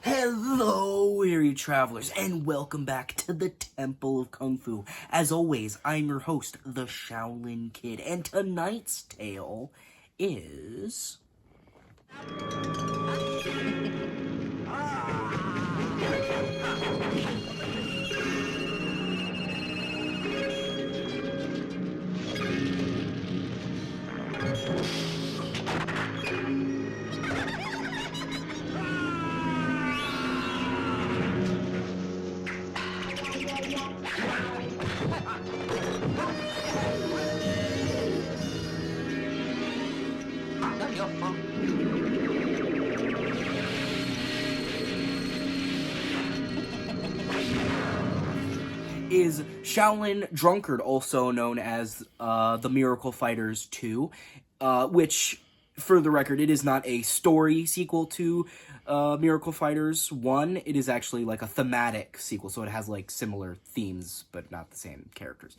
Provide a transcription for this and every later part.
Hello, weary travelers, and welcome back to the Temple of Kung Fu. As always, I'm your host, the Shaolin Kid, and tonight's tale is... is Shaolin Drunkard, also known as The Miracle Fighters 2, which, for the record, it is not a story sequel to Miracle Fighters 1. It is actually like a thematic sequel, so it has like similar themes, but not the same characters.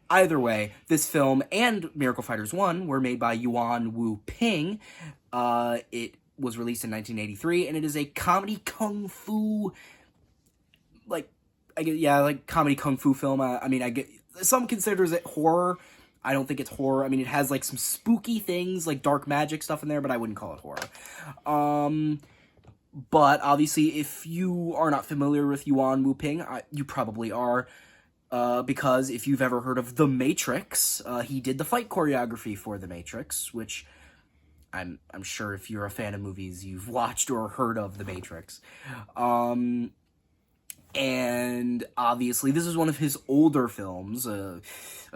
Either way, this film and Miracle Fighters 1 were made by Yuen Wu Ping. It was released in 1983, and it is a comedy kung fu, like comedy kung fu film. I get some considers it horror. I don't think it's horror. I mean, it has like some spooky things, like dark magic stuff in there, but I wouldn't call it horror. But obviously, if you are not familiar with Yuen Wu Ping, you probably are, because if you've ever heard of The Matrix, he did the fight choreography for The Matrix, which I'm sure if you're a fan of movies, you've watched or heard of The Matrix. And obviously, this is one of his older films, a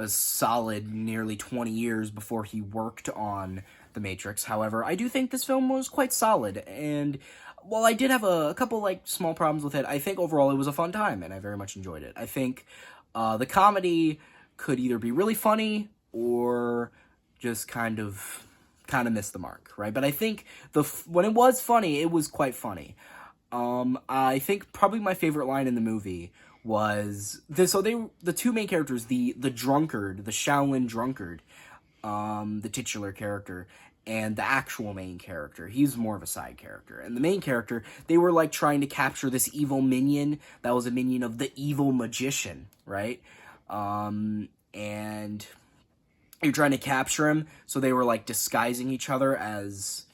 solid nearly 20 years before he worked on The Matrix. However, I do think this film was quite solid, and while I did have a couple, like, small problems with it, I think overall it was a fun time, and I very much enjoyed it. I think the comedy could either be really funny or just kind of miss the mark, right? But I think when it was funny, it was quite funny. I think probably my favorite line in the movie was the two main characters, the drunkard, the Shaolin drunkard, the titular character, and the actual main character. He's more of a side character. And the main character, they were like trying to capture this evil minion that was a minion of the evil magician, right? And you're trying to capture him, so they were like disguising each other as,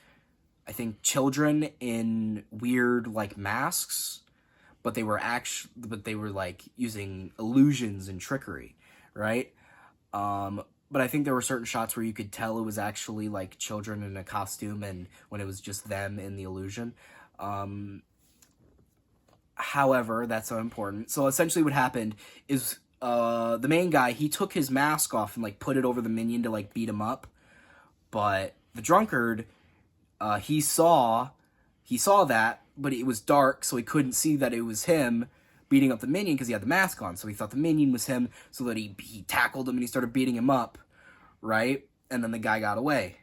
I think, children in weird like masks, but they were like using illusions and trickery, right? But I think there were certain shots where you could tell it was actually like children in a costume, and when it was just them in the illusion. However, that's not important. So essentially what happened is the main guy, he took his mask off and like put it over the minion to like beat him up, but the drunkard, he saw that, but it was dark, so he couldn't see that it was him beating up the minion because he had the mask on. So he thought the minion was him, so that he tackled him and he started beating him up, right? And then the guy got away.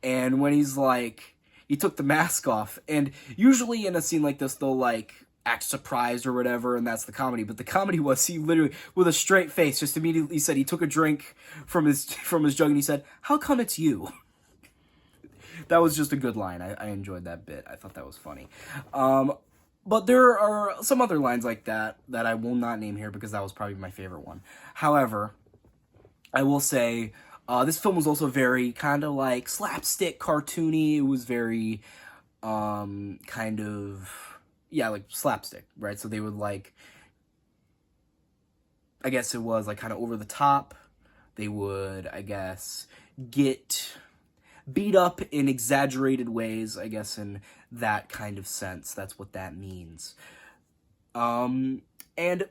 And when he's like, he took the mask off, and usually in a scene like this, they'll like act surprised or whatever, and that's the comedy. But the comedy was, he literally, with a straight face, just immediately said, he took a drink from his jug and he said, "How come it's you?" That was just a good line. I enjoyed that bit. I thought that was funny. But there are some other lines like that I will not name here because that was probably my favorite one. However, I will say this film was also very kind of like slapstick cartoony. It was very kind of, yeah, like slapstick, right? So they would like, I guess it was like kind of over the top. They would, I guess, get beat up in exaggerated ways, I guess, in that kind of sense. That's what that means. And,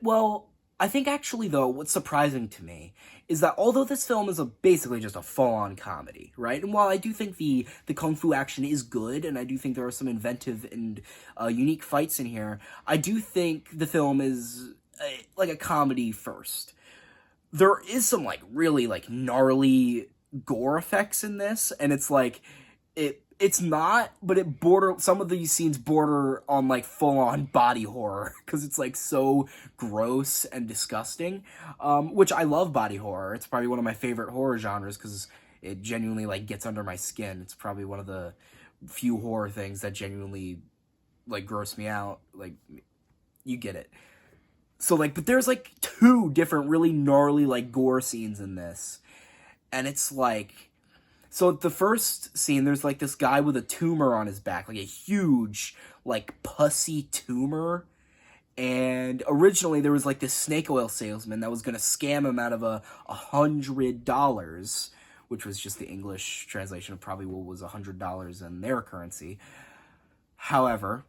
well, I think actually, though, what's surprising to me is that although this film is basically just a full-on comedy, right? And while I do think the kung fu action is good, and I do think there are some inventive and unique fights in here, I do think the film is like a comedy first. There is some, like, really, like, gnarly gore effects in this, and it's like it's not, but some of these scenes border on like full-on body horror because it's like so gross and disgusting, which I love. Body horror, it's probably one of my favorite horror genres because it genuinely like gets under my skin. It's probably one of the few horror things that genuinely like, gross me out. Like, you get it. So, like, but there's, like, 2 different really gnarly, like, gore scenes in this. And it's, like... So, the first scene, there's, like, this guy with a tumor on his back. Like, a huge, like, pussy tumor. And originally, there was, like, this snake oil salesman that was going to scam him out of $100, which was just the English translation of probably what was $100 in their currency. However,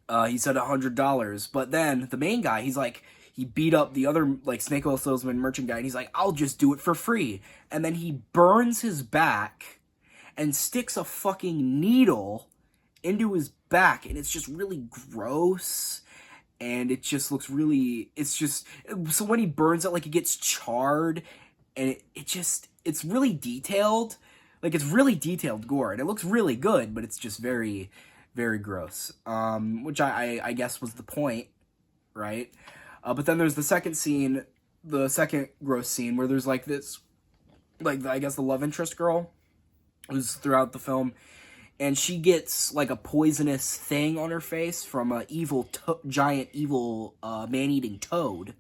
he said $100, but then the main guy, he's like, he beat up the other, like, snake oil salesman merchant guy, and he's like, I'll just do it for free. And then he burns his back and sticks a fucking needle into his back, and it's just really gross. And it just looks really, it's just, so when he burns it, like, it gets charred, and it's really detailed. Like, it's really detailed gore, and it looks really good, but it's just very, very gross. Which I guess was the point, right? But then there's the second scene, the second gross scene, where there's, like, this, like, I guess the love interest girl, who's throughout the film, and she gets, like, a poisonous thing on her face from a giant evil man-eating toad.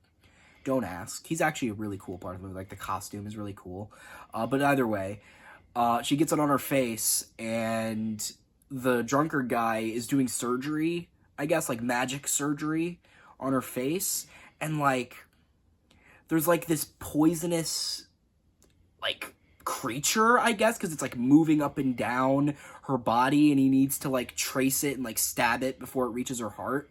Don't ask. He's actually a really cool part of the movie. Like, the costume is really cool. But either way, she gets it on her face, and the drunkard guy is doing surgery, I guess, like, magic surgery on her face. And, like, there's, like, this poisonous, like, creature, I guess, because it's, like, moving up and down her body, and he needs to, like, trace it and, like, stab it before it reaches her heart.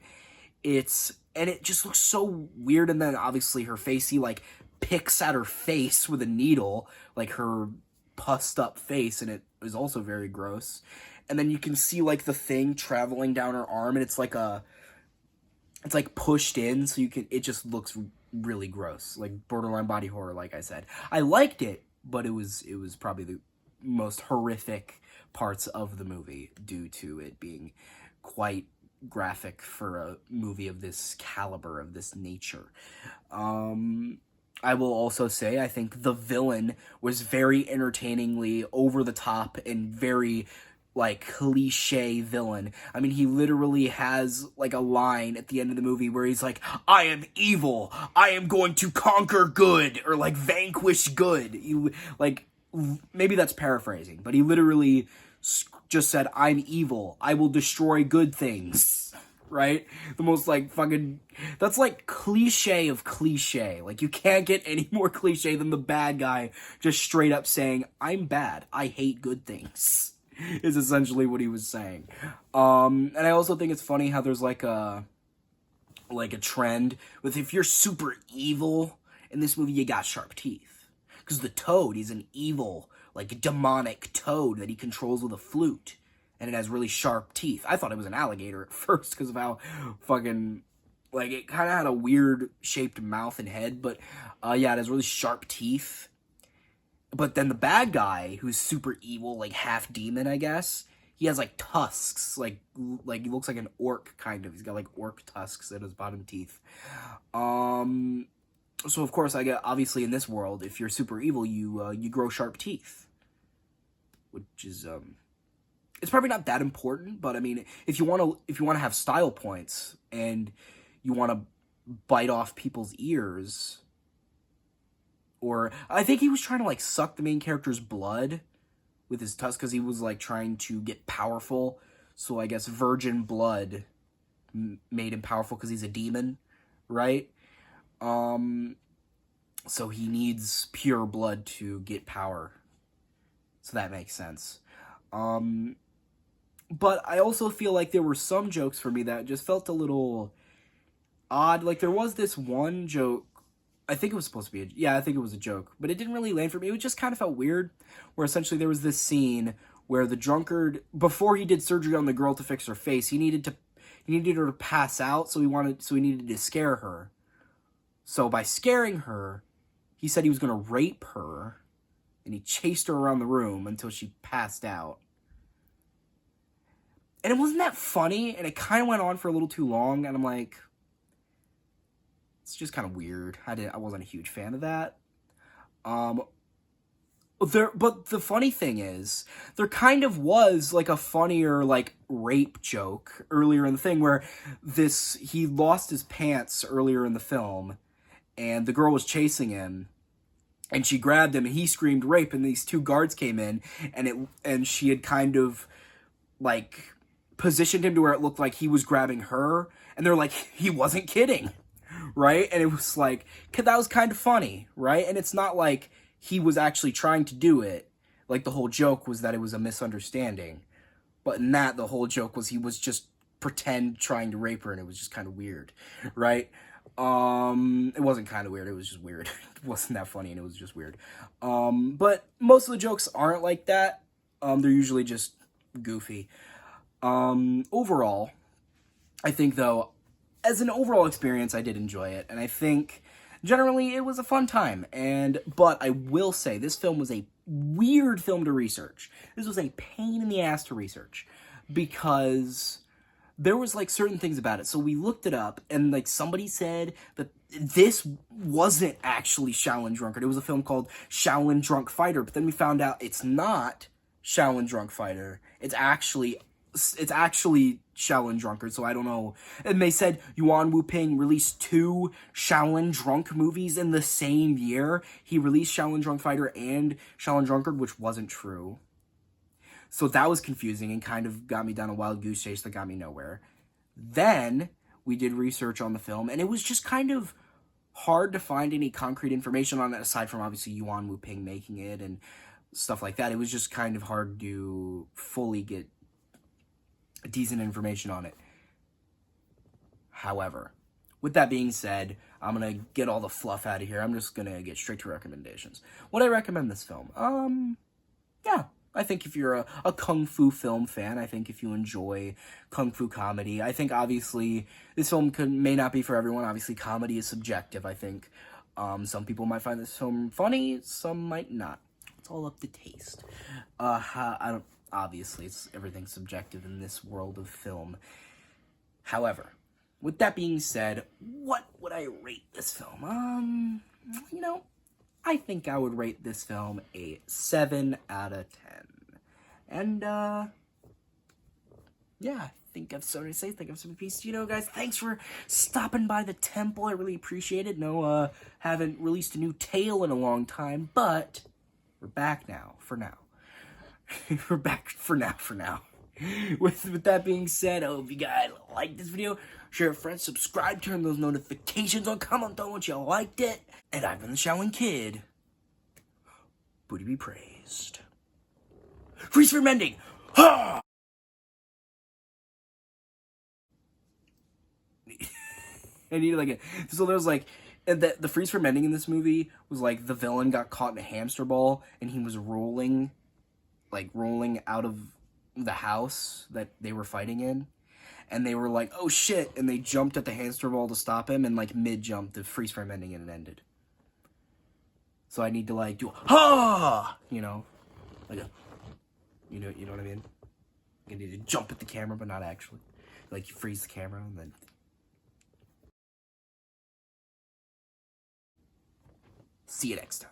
And it just looks so weird, and then, obviously, her face, he, like, picks at her face with a needle, like, her pussed up face, and it is also very gross. And then you can see, like, the thing traveling down her arm, and it's, like, pushed in, so it just looks really gross, like, borderline body horror, like I said. I liked it, but it was probably the most horrific parts of the movie due to it being quite graphic for a movie of this caliber, of this nature. I will also say I think the villain was very entertainingly over the top and very, like, cliche villain. I mean, he literally has, like, a line at the end of the movie where he's like, I am evil, I am going to conquer good, or, like, vanquish good. Like, maybe that's paraphrasing, but he literally just said, I'm evil, I will destroy good things, right? The most, like, fucking, that's, like, cliche of cliche. Like, you can't get any more cliche than the bad guy just straight up saying, I'm bad, I hate good things, is essentially what he was saying. And I also think it's funny how there's, like a trend with, if you're super evil in this movie, you got sharp teeth. Because the toad, he's an evil, like, demonic toad that he controls with a flute. And it has really sharp teeth. I thought it was an alligator at first because of how fucking, like, it kind of had a weird shaped mouth and head. But, yeah, it has really sharp teeth. But then the bad guy, who's super evil, like, half demon, I guess, he has, like, tusks. Like he looks like an orc, kind of. He's got, like, orc tusks in his bottom teeth. So, of course, obviously, in this world, if you're super evil, you grow sharp teeth. Which is, it's probably not that important, but, I mean, if you want to have style points, and you want to bite off people's ears, or, I think he was trying to, like, suck the main character's blood with his tusks, because he was, like, trying to get powerful, so I guess virgin blood made him powerful because he's a demon, right? So he needs pure blood to get power. So that makes sense. But I also feel like there were some jokes for me that just felt a little odd. Like, there was this one joke, I think it was supposed to be I think it was a joke, but it didn't really land for me. It just kind of felt weird, where essentially there was this scene where the drunkard, before he did surgery on the girl to fix her face, he needed her to pass out, so he needed to scare her. So by scaring her, he said he was going to rape her, and he chased her around the room until she passed out. And it wasn't that funny, and it kind of went on for a little too long, and I'm like, it's just kind of weird. I wasn't a huge fan of that. But the funny thing is, there kind of was like a funnier like rape joke earlier in the thing where he lost his pants earlier in the film, and the girl was chasing him, and she grabbed him, and he screamed rape, and these two guards came in, and she had kind of like positioned him to where it looked like he was grabbing her, and they're like, he wasn't kidding, right? And it was like, that was kind of funny, right? And it's not like he was actually trying to do it. Like, the whole joke was that it was a misunderstanding. But in that, the whole joke was he was just pretend trying to rape her, and it was just kind of weird, right? It wasn't kind of weird, it was just weird. It wasn't that funny, and it was just weird. But most of the jokes aren't like that. They're usually just goofy. Overall, I think, though, as an overall experience, I did enjoy it, and I think generally it was a fun time. But I will say, this film was a weird film to research. This was a pain in the ass to research, because there was like certain things about it. So we looked it up, and like somebody said that this wasn't actually Shaolin Drunkard. It was a film called Shaolin Drunk Fighter, but then we found out it's not Shaolin Drunk Fighter. It's actually Shaolin Drunkard, so I don't know. And they said Yuan Wu-Ping released 2 Shaolin Drunk movies in the same year. He released Shaolin Drunk Fighter and Shaolin Drunkard, which wasn't true. So that was confusing and kind of got me down a wild goose chase that got me nowhere. Then we did research on the film, and it was just kind of hard to find any concrete information on it, aside from obviously Yuan Wu-Ping making it and stuff like that. It was just kind of hard to fully get decent information on it. However, with that being said, I'm gonna get all the fluff out of here. I'm just gonna get straight to recommendations. Would I recommend this film? Yeah. I think if you're a Kung Fu film fan, I think if you enjoy Kung Fu comedy, I think obviously this film may not be for everyone. Obviously, comedy is subjective, I think. Some people might find this film funny, some might not. It's all up to taste. Obviously, everything's subjective in this world of film. However, with that being said, what would I rate this film? I think I would rate this film a 7 out of 10. And, yeah, I think I've something to say. I think I've some peace. Guys, thanks for stopping by the temple. I really appreciate it. No, haven't released a new tale in a long time, but we're back now, for now. We're back for now. With that being said, I hope you guys liked this video. Share with friends, subscribe, turn those notifications on, comment on what you liked it. And I've been the Shaolin Kid. Booty be praised. Freeze for mending! Ha! I need like so there's like, and the freeze for mending in this movie was like the villain got caught in a hamster ball and he was rolling out of the house that they were fighting in, and they were like, oh shit, and they jumped at the hamster ball to stop him, and like mid-jump the freeze frame ending and it ended. So I need to like do a ha, like a, you know what I mean? I need to jump at the camera, but not actually. Like you freeze the camera and then. See you next time.